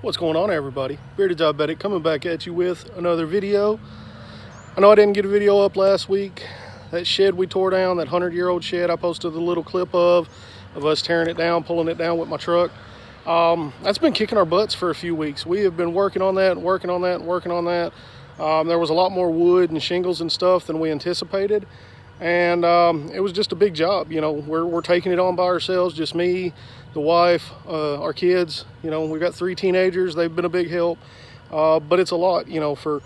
What's going on, everybody? Bearded Diabetic coming back at you with another video. I know I didn't get a video up last week. That shed we tore down, that 100-year-old shed, I posted a little clip of us tearing it down, pulling it down with my truck. That's been kicking our butts for a few weeks. We have been working on that and working on that and working on that. There was a lot more wood and shingles and stuff than we anticipated. And it was just a big job. You know, we're taking it on by ourselves, just me, the wife, our kids. You know, we've got 3 teenagers. They've been a big help. But it's a lot, you know, for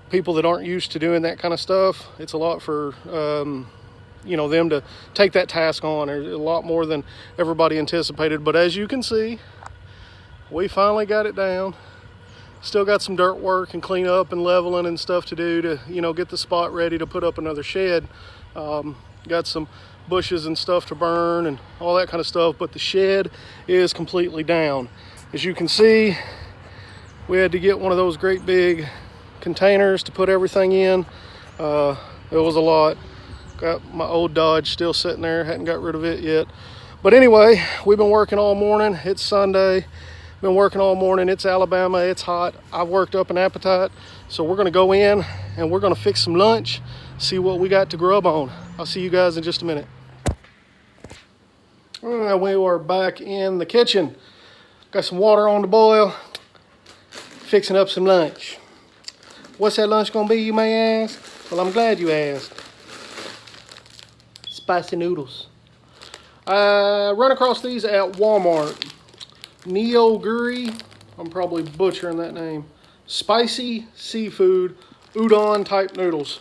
people that aren't used to doing that kind of stuff. It's a lot for, you know, them to take that task on. There's a lot more than everybody anticipated. But as you can see, we finally got it down. Still got some dirt work and clean up and leveling and stuff to do to, you know, get the spot ready to put up another shed. Got some bushes and stuff to burn and all that kind of stuff, but the shed is completely down. As you can see, we had to get one of those great big containers to put everything in. It was a lot. Got my old Dodge still sitting there, hadn't got rid of it yet. But anyway, we've been working all morning. It's Sunday. Been working all morning. It's Alabama. It's hot. I've worked up an appetite. So we're going to go in and we're going to fix some lunch, see what we got to grub on. I'll see you guys in just a minute. All right, we are back in the kitchen. Got some water on the boil. Fixing up some lunch. What's that lunch going to be, you may ask? Well, I'm glad you asked. Spicy noodles. I run across these at Walmart. Neo-guri, I'm probably butchering that name. Spicy seafood udon type noodles.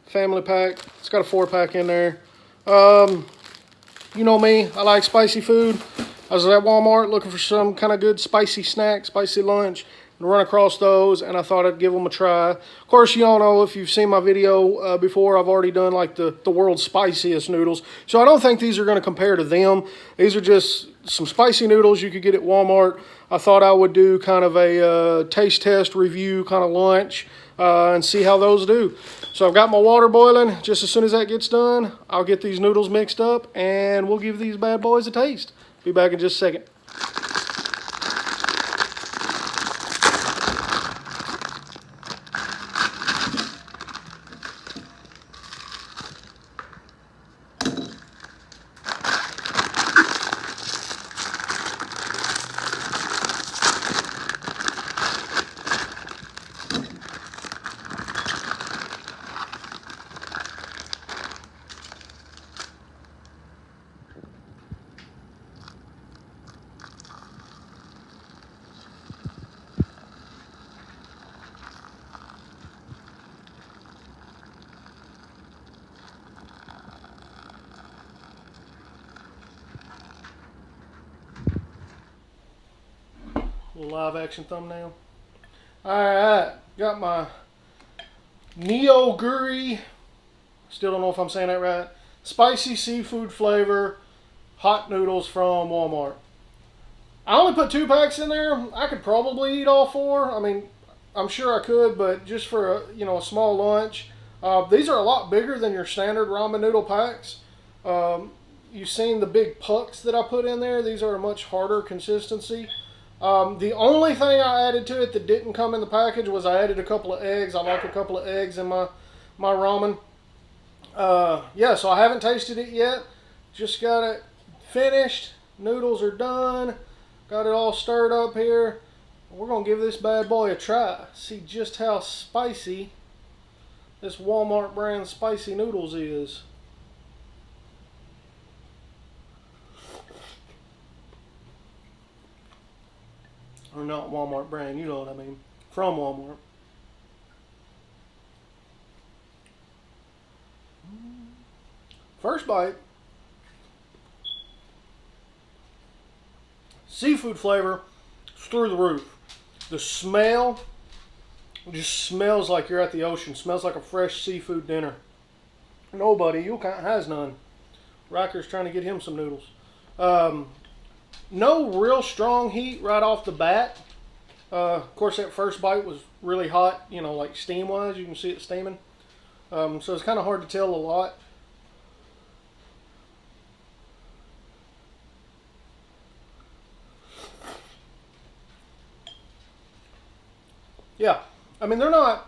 Family pack. It's got a 4-pack in there. You know me, I like spicy food. I was at Walmart looking for some kind of good spicy snack, spicy lunch, and run across those, and I thought I'd give them a try. Of course, you all know, if you've seen my video before, I've already done like the world's spiciest noodles. So I don't think these are going to compare to them. These are just some spicy noodles you could get at Walmart. I thought I would do kind of a taste test review kind of lunch and see how those do. So I've got my water boiling. Just as soon as that gets done, I'll get these noodles mixed up and we'll give these bad boys a taste. Be back in just a second. Little live action thumbnail. Alright, got my Neo-guri, still don't know if I'm saying that right, spicy seafood flavor hot noodles from Walmart. I only put 2 packs in there. I could probably eat all 4. I mean, I'm sure I could, but just for a, you know, a small lunch. These are a lot bigger than your standard ramen noodle packs. You've seen the big pucks that I put in there. These are a much harder consistency. The only thing I added to it that didn't come in the package was I added a couple of eggs. I like a couple of eggs in my ramen. Yeah, so I haven't tasted it yet. Just got it finished. Noodles are done. Got it all stirred up here. We're going to give this bad boy a try. See just how spicy this Walmart brand spicy noodles is. Or not Walmart brand, you know what I mean. From Walmart. First bite. Seafood flavor is through the roof. The smell just smells like you're at the ocean. Smells like a fresh seafood dinner. Nobody, you has none. Riker's trying to get him some noodles. No real strong heat right off the bat. Of course, that first bite was really hot, you know, like steam-wise. You can see it steaming. So it's kind of hard to tell a lot. Yeah, I mean they're not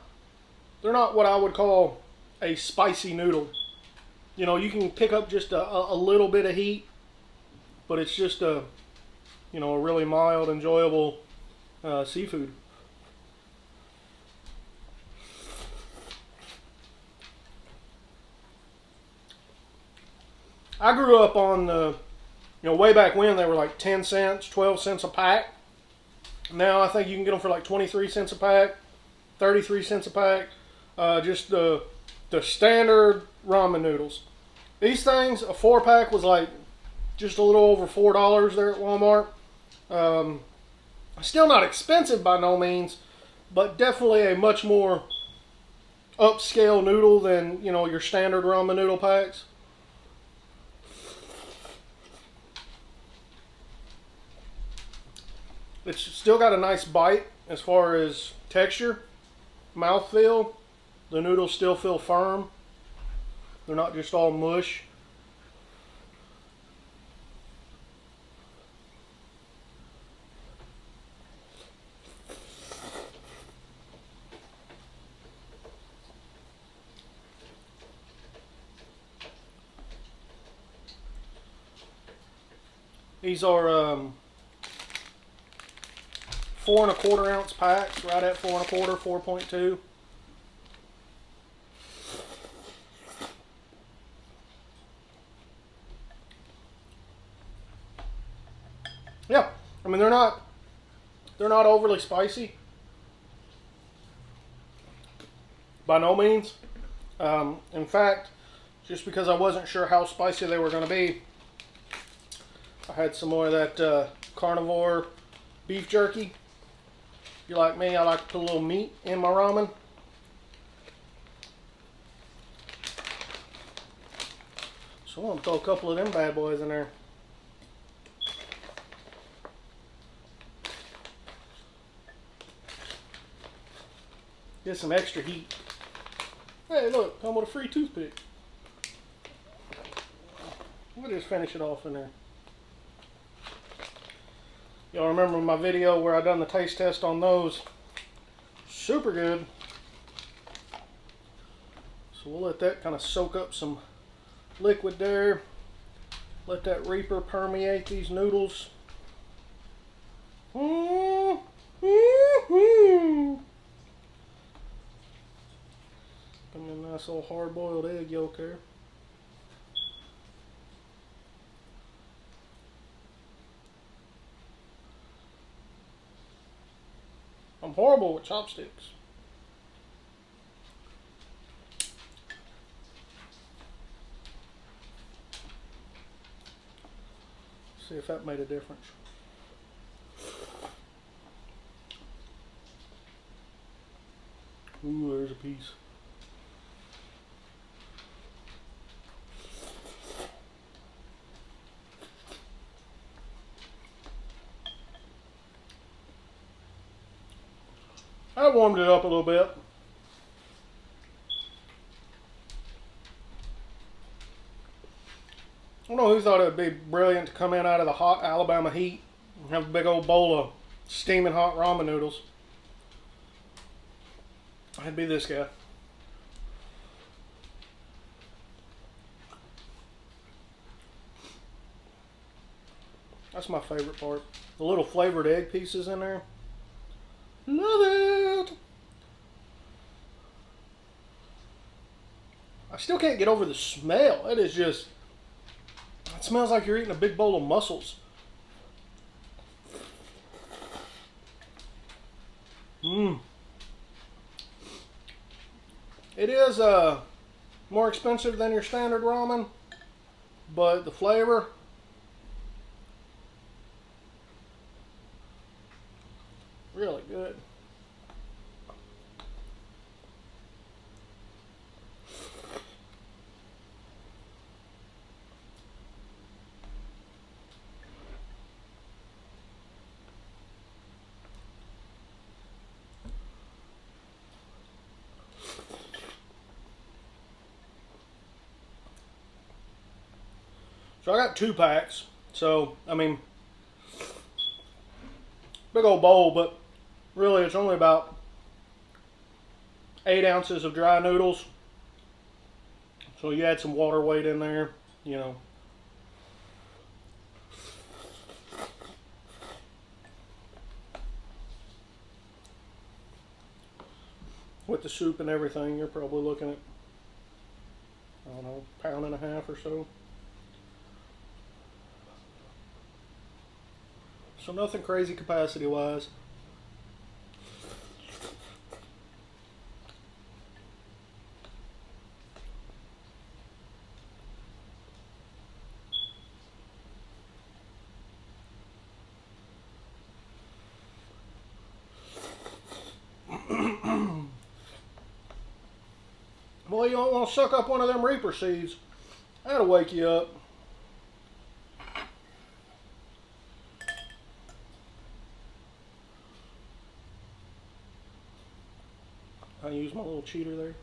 what I would call a spicy noodle. You know, you can pick up just a little bit of heat, but it's just a really mild, enjoyable seafood. I grew up on way back when they were like 10 cents, 12 cents a pack. Now I think you can get them for like 23 cents a pack, 33 cents a pack. Just the standard ramen noodles. These things, a 4-pack was like just a little over $4 there at Walmart. Um, Still not expensive by no means, but definitely a much more upscale noodle than your standard ramen noodle packs. It's still got a nice bite as far as texture, mouthfeel. The noodles still feel firm. They're not just all mush. These are 4¼ ounce packs, right at 4¼ 4.2. Yeah, I mean they're not overly spicy by no means. In fact, just because I wasn't sure how spicy they were going to be, I had some more of that carnivore beef jerky. If you're like me, I like to put a little meat in my ramen. So I'm going to throw a couple of them bad boys in there. Get some extra heat. Hey, look, come with a free toothpick. We'll just finish it off in there. Y'all remember my video where I done the taste test on those? Super good. So we'll let that kind of soak up some liquid there. Let that Reaper permeate these noodles. Give me a nice little hard-boiled egg yolk there. I'm horrible with chopsticks. See if that made a difference. Ooh, there's a piece. I warmed it up a little bit. I don't know who thought it would be brilliant to come in out of the hot Alabama heat and have a big old bowl of steaming hot ramen noodles. I'd be this guy. That's my favorite part. The little flavored egg pieces in there. Love it! I still can't get over the smell. It is just... It smells like you're eating a big bowl of mussels. Mmm. It is more expensive than your standard ramen, but the flavor... really good. So I got 2 packs. So, I mean, big old bowl, but really it's only about 8 ounces of dry noodles. So you add some water weight in there, you know. With the soup and everything, you're probably looking at, I don't know, 1.5 pounds or so. So nothing crazy capacity wise. Well, you don't want to suck up one of them Reaper seeds. That'll wake you up. I use my little cheater there.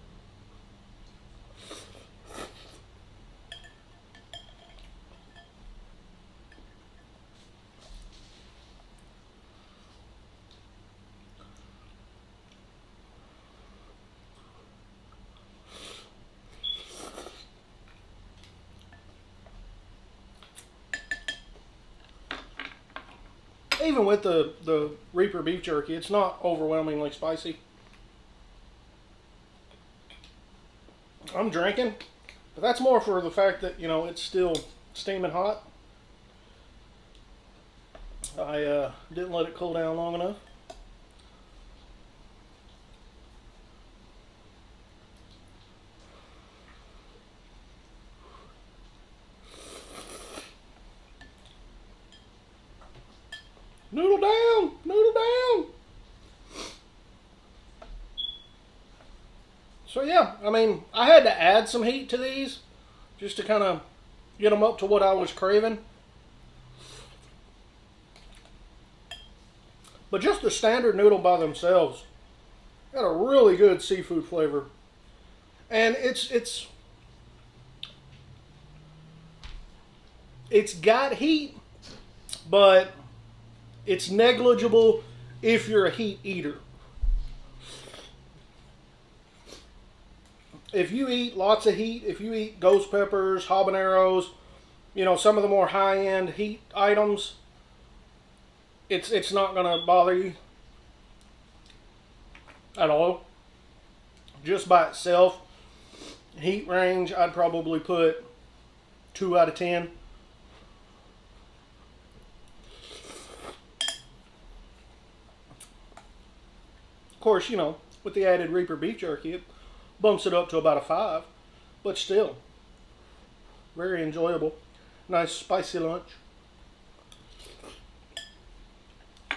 Even with the Reaper beef jerky, it's not overwhelmingly spicy. I'm drinking, but that's more for the fact that, you know, it's still steaming hot. I didn't let it cool down long enough. Noodle down! Noodle down! So yeah, I mean, I had to add some heat to these just to kind of get them up to what I was craving. But just the standard noodle by themselves got a really good seafood flavor. And it's got heat, but it's negligible if you're a heat eater. If you eat lots of heat, if you eat ghost peppers, habaneros, you know, some of the more high-end heat items, it's not going to bother you at all. Just by itself, heat range, I'd probably put 2 out of 10. Of course, you know, with the added Reaper beef jerky, it bumps it up to about a 5. But still, very enjoyable. Nice spicy lunch. I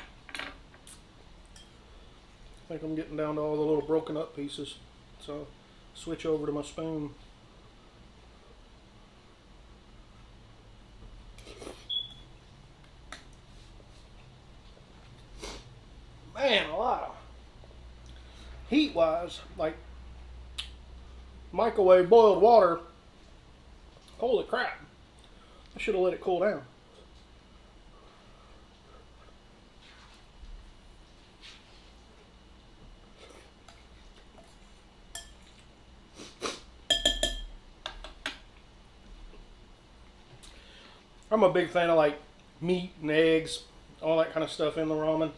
think I'm getting down to all the little broken up pieces. So, switch over to my spoon. Man, a lot of heat wise, like microwave boiled water, holy crap, I should have let it cool down. I'm a big fan of like meat and eggs, all that kind of stuff in the ramen.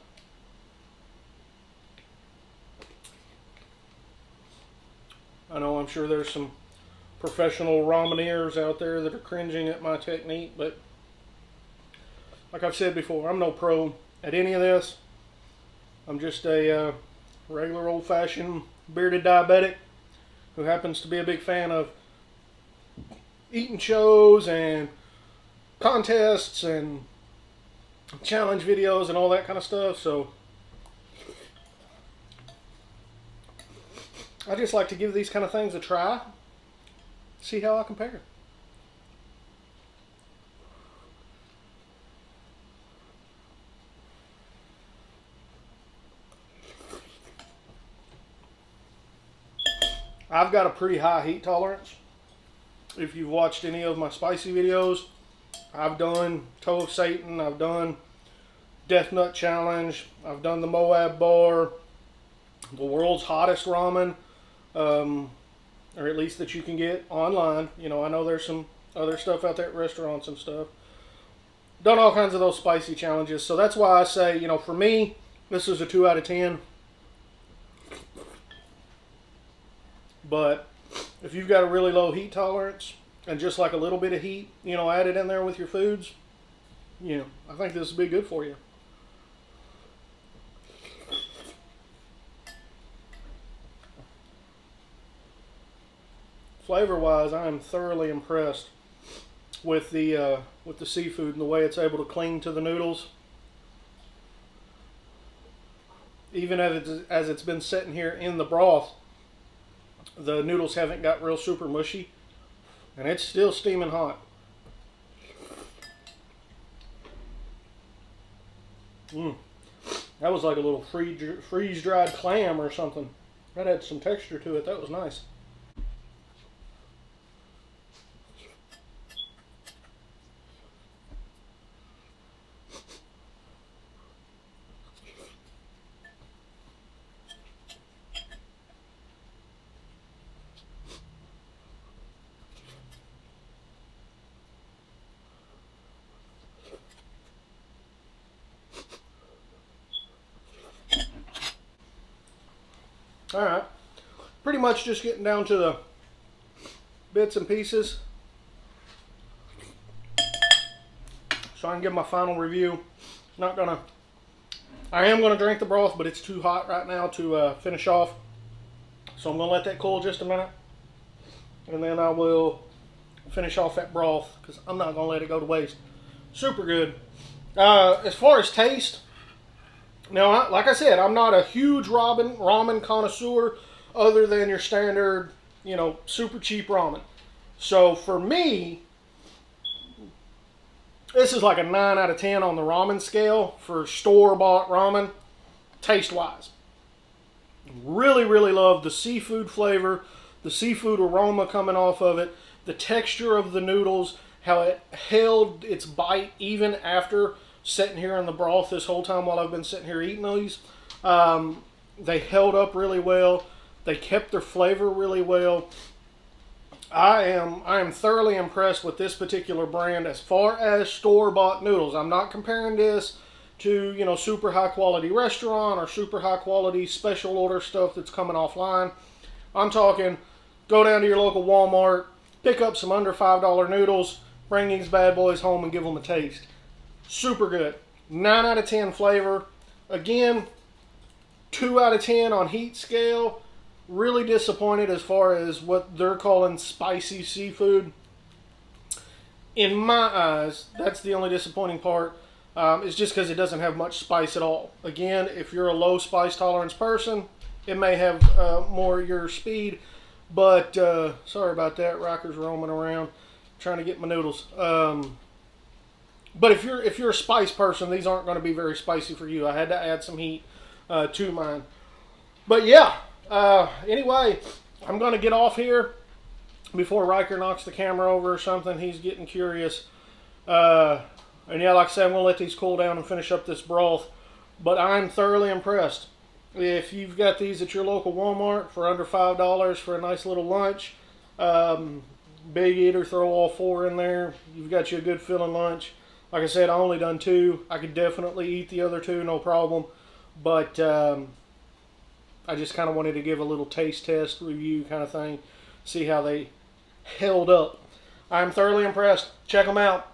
I know I'm sure there's some professional rameners out there that are cringing at my technique, but like I've said before, I'm no pro at any of this. I'm just a regular old-fashioned bearded diabetic who happens to be a big fan of eating shows and contests and challenge videos and all that kind of stuff. So I just like to give these kind of things a try, see how I compare. I've got a pretty high heat tolerance. If you've watched any of my spicy videos, I've done Toe of Satan, I've done Death Nut Challenge, I've done the Moab Bar, the world's hottest ramen. or at least that you can get online. You know, I know there's some other stuff out there at restaurants and stuff. Done all kinds of those spicy challenges. So that's why I say, you know, for me, this is a 2 out of 10. But if you've got a really low heat tolerance and just like a little bit of heat, you know, added in there with your foods, you know, I think this would be good for you. Flavor-wise, I am thoroughly impressed with the seafood and the way it's able to cling to the noodles. Even as it's been sitting here in the broth, the noodles haven't got real super mushy, and it's still steaming hot. That was like a little freeze-dried clam or something. That had some texture to it. That was nice. Alright, pretty much just getting down to the bits and pieces so I can give my final review. I am gonna drink the broth, but it's too hot right now to finish off, so I'm gonna let that cool just a minute, and then I will finish off that broth because I'm not gonna let it go to waste. Super good. As far as taste, now, like I said, I'm not a huge ramen connoisseur other than your standard, you know, super cheap ramen. So for me, this is like a 9 out of 10 on the ramen scale for store-bought ramen, taste-wise. Really, really love the seafood flavor, the seafood aroma coming off of it, the texture of the noodles, how it held its bite even after sitting here in the broth this whole time while I've been sitting here eating these. They held up really well. They kept their flavor really well. I am thoroughly impressed with this particular brand as far as store-bought noodles. I'm not comparing this to, you know, super high quality restaurant or super high quality special order stuff that's coming offline. I'm talking go down to your local Walmart, pick up some under $5 noodles, bring these bad boys home and give them a taste. Super good. 9 out of 10 flavor. Again, 2 out of 10 on heat scale. Really disappointed as far as what they're calling spicy seafood. In my eyes, that's the only disappointing part. It's just because it doesn't have much spice at all. Again, if you're a low spice tolerance person, it may have more your speed. But sorry about that. Rocker's roaming around trying to get my noodles. But if you're a spice person, these aren't going to be very spicy for you. I had to add some heat to mine. But yeah, anyway, I'm going to get off here before Riker knocks the camera over or something. He's getting curious. And yeah, like I said, I'm going to let these cool down and finish up this broth. But I'm thoroughly impressed. If you've got these at your local Walmart for under $5 for a nice little lunch, big eater, throw all 4 in there. You've got you a good filling lunch. Like I said, I only done 2. I could definitely eat the other 2, no problem. But I just kind of wanted to give a little taste test review kind of thing. See how they held up. I'm thoroughly impressed. Check them out.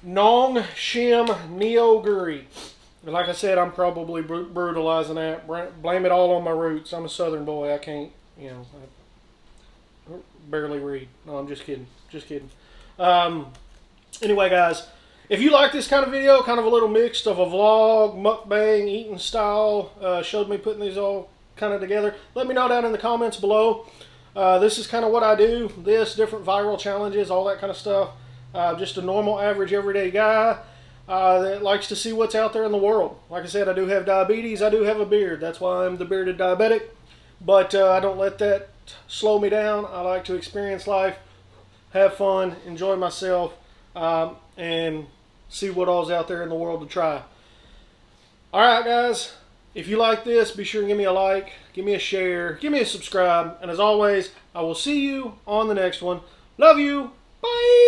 Nong Shim Neoguri. Like I said, I'm probably brutalizing that. Blame it all on my roots. I'm a southern boy. I can't, you know, I barely read. No, I'm just kidding. Just kidding. Anyway, guys, if you like this kind of video, kind of a little mixed of a vlog, mukbang, eating style, showed me putting these all kind of together, let me know down in the comments below. This is kind of what I do. Different viral challenges, all that kind of stuff. Just a normal, average, everyday guy that likes to see what's out there in the world. Like I said, I do have diabetes. I do have a beard. That's why I'm the bearded diabetic. But I don't let that slow me down. I like to experience life, have fun, enjoy myself, and see what all's out there in the world to try. Alright, guys. If you like this, be sure to give me a like, give me a share, give me a subscribe, and as always, I will see you on the next one. Love you. Bye.